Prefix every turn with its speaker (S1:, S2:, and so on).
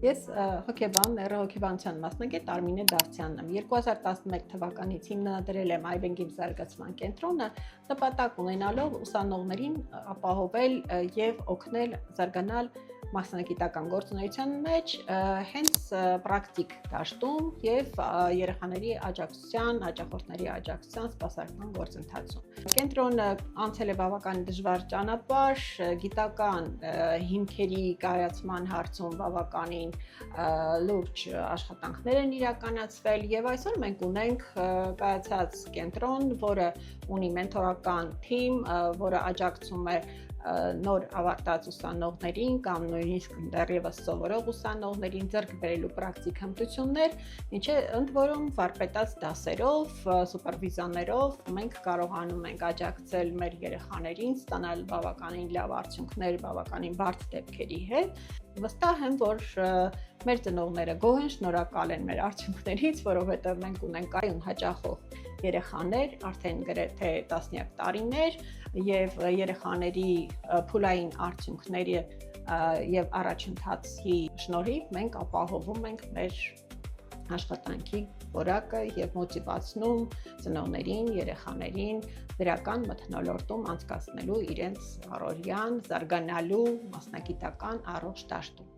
S1: Ես հոգեբան, հոգեբանության մասնագետ Արմինե Դավթյանն եմ։ 2011 թվականից հիմնադրել եմ iBanking զարգացման կենտրոնը, նպատակ ունենալով ուսանողներին ապահովել եւ օգնել զարգանալ մասնագիտական գործունեության մեջ, հենց պրակտիկ դաշտում եւ երեխաների աջակցության, հաճախորդների աջակցության սպասարկման գործընթացում։ Կենտրոնը անցել է բավական դժվար ճանապարհ, գիտական հիմքերի կայացման հարցում բավականին լուրջ աշխատանքներ են իրականացվել եւ այսօր մենք ունենք կայացած կենտրոն, որը ունի մենթորական թիմ, որը աջակցում է նոր ավարտած ուսանողներին կամ նույնիսկ դեռևս սովորող ուսանողներին ձեռք բերելու պրակտիկ հմտություններ, ինչը ընդ որում վարպետաց դասերով, սուպերվիզիաներով մենք կարողանում ենք աջակցել մեր երեխաներին ստանալ բավականին լավ արդյունքներ, բավականին բարդ դեպքերի հետ։ Վստահ եմ, որ մեր ծնողները գոհ են, շնորհակալ են մեր արդյունքներից, որովհետև մենք ունենք կայուն հաճախող երեխաներ, արդեն գրեթե տասնյակ տարիներ եւ երեխաների փուլային արդյունքների եւ առաջընթացի շնորհիվ մենք ապահովում ենք մեր աշխատանքի որակը եւ մոտիվացնում ծնողներին, երեխաներին դրական մթնոլորտում անցկացնելու իրենց առօրյան, զարգանալու մասնագիտական առողջ դաշտում։